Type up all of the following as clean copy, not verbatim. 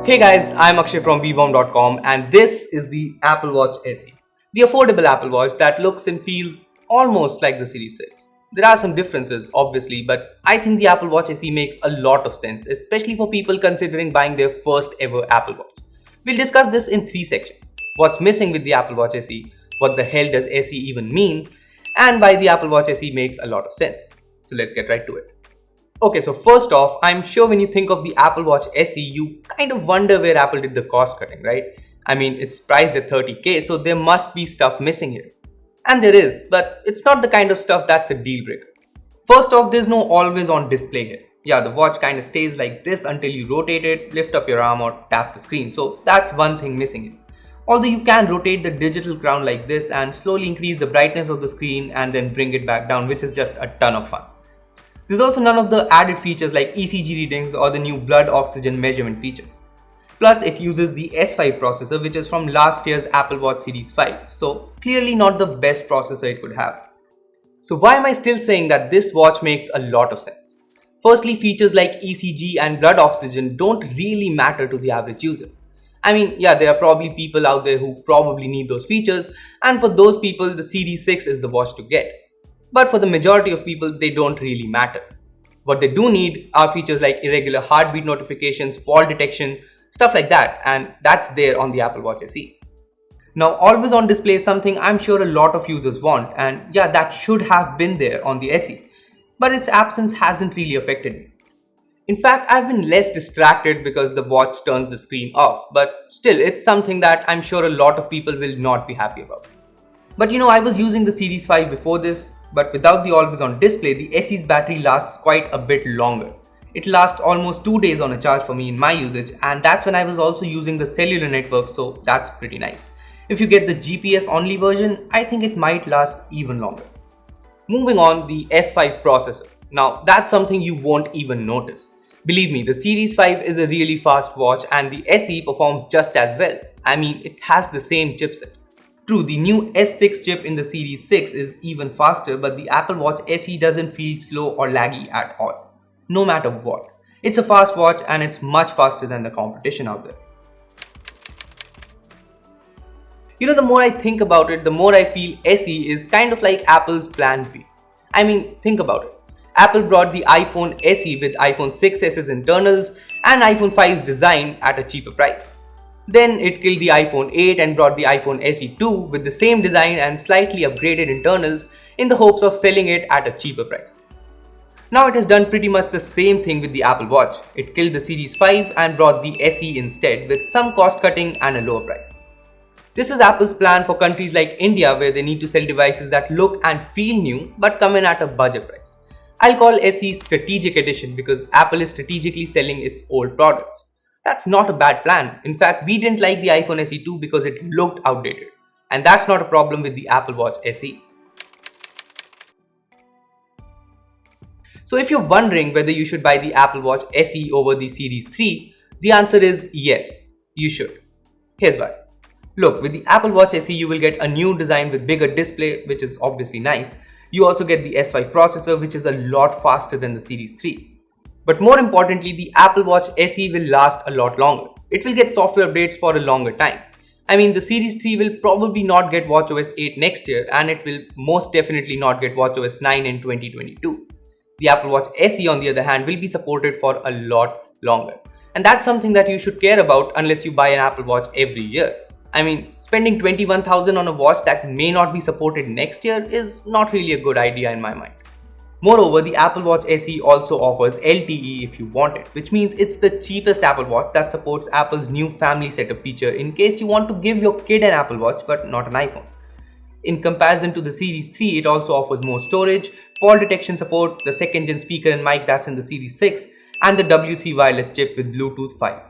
Hey guys, I'm Akshay from vbomb.com and this is the Apple Watch SE. The affordable Apple Watch that looks and feels almost like the Series 6. There are some differences, obviously, but I think the Apple Watch SE makes a lot of sense, especially for people considering buying their first ever Apple Watch. We'll discuss this in three sections. What's missing with the Apple Watch SE, what the hell does SE even mean, and why the Apple Watch SE makes a lot of sense. So let's get right to it. Okay, so first off, I'm sure when you think of the Apple Watch SE, you kind of wonder where Apple did the cost cutting, right? I mean, it's priced at 30k, so there must be stuff missing here. And there is, but it's not the kind of stuff that's a deal breaker. First off, there's no always on display here. Yeah, the watch kind of stays like this until you rotate it, lift up your arm or tap the screen. So that's one thing missing here. Although you can rotate the digital crown like this and slowly increase the brightness of the screen and then bring it back down, which is just a ton of fun. There's also none of the added features like ECG readings or the new blood oxygen measurement feature. Plus, it uses the S5 processor, which is from last year's Apple Watch Series 5, so clearly not the best processor it could have. So why am I still saying that this watch makes a lot of sense? Firstly, features like ECG and blood oxygen don't really matter to the average user. I mean, yeah, there are probably people out there who probably need those features, and for those people, the Series 6 is the watch to get. But for the majority of people, they don't really matter. What they do need are features like irregular heartbeat notifications, fall detection, stuff like that, and that's there on the Apple Watch SE. Now, always on display is something I'm sure a lot of users want, and yeah, that should have been there on the SE, but its absence hasn't really affected me. In fact, I've been less distracted because the watch turns the screen off, but still, it's something that I'm sure a lot of people will not be happy about. But I was using the Series 5 before this, but without the always on display, the SE's battery lasts quite a bit longer. It lasts almost 2 days on a charge for me in my usage, and that's when I was also using the cellular network, so that's pretty nice. If you get the GPS only version, I think it might last even longer. Moving on, the S5 processor. Now, that's something you won't even notice. Believe me, the Series 5 is a really fast watch and the SE performs just as well. I mean, it has the same chipset. True, the new S6 chip in the Series 6 is even faster, but the Apple Watch SE doesn't feel slow or laggy at all, no matter what. It's a fast watch and it's much faster than the competition out there. The more I think about it, the more I feel SE is kind of like Apple's plan B. I mean, think about it. Apple brought the iPhone SE with iPhone 6s's internals and iPhone 5's design at a cheaper price. Then it killed the iPhone 8 and brought the iPhone SE 2 with the same design and slightly upgraded internals in the hopes of selling it at a cheaper price. Now it has done pretty much the same thing with the Apple Watch. It killed the Series 5 and brought the SE instead with some cost cutting and a lower price. This is Apple's plan for countries like India where they need to sell devices that look and feel new but come in at a budget price. I'll call SE Strategic Edition because Apple is strategically selling its old products. That's not a bad plan. In fact, we didn't like the iPhone SE 2 because it looked outdated. And that's not a problem with the Apple Watch SE. So if you're wondering whether you should buy the Apple Watch SE over the Series 3, the answer is yes, you should. Here's why. Look, with the Apple Watch SE, you will get a new design with bigger display, which is obviously nice. You also get the S5 processor, which is a lot faster than the Series 3. But more importantly, the Apple Watch SE will last a lot longer. It will get software updates for a longer time. I mean, the Series 3 will probably not get watchOS 8 next year, and it will most definitely not get watchOS 9 in 2022. The Apple Watch SE, on the other hand, will be supported for a lot longer. And that's something that you should care about unless you buy an Apple Watch every year. I mean, spending $21,000 on a watch that may not be supported next year is not really a good idea in my mind. Moreover, the Apple Watch SE also offers LTE if you want it, which means it's the cheapest Apple Watch that supports Apple's new family setup feature in case you want to give your kid an Apple Watch but not an iPhone. In comparison to the Series 3, it also offers more storage, fall detection support, the second gen speaker and mic that's in the Series 6, and the W3 wireless chip with Bluetooth 5.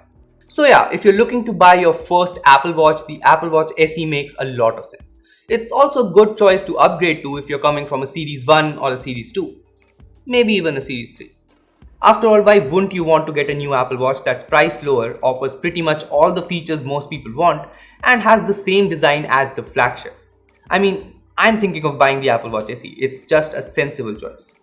So yeah, if you're looking to buy your first Apple Watch, the Apple Watch SE makes a lot of sense. It's also a good choice to upgrade to if you're coming from a Series 1 or a Series 2. Maybe even a Series 3. After all, why wouldn't you want to get a new Apple Watch that's priced lower, offers pretty much all the features most people want, and has the same design as the flagship? I mean, I'm thinking of buying the Apple Watch SE. It's just a sensible choice.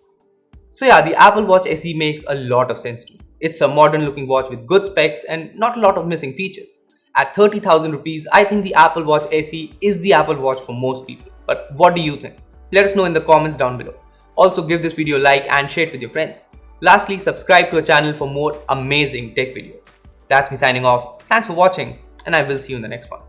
So yeah, the Apple Watch SE makes a lot of sense to me. It's a modern looking watch with good specs and not a lot of missing features. At 30,000 rupees, I think the Apple Watch SE is the Apple Watch for most people. But what do you think? Let us know in the comments down below. Also give this video a like and share it with your friends. Lastly, subscribe to our channel for more amazing tech videos. That's me signing off. Thanks for watching and I will see you in the next one.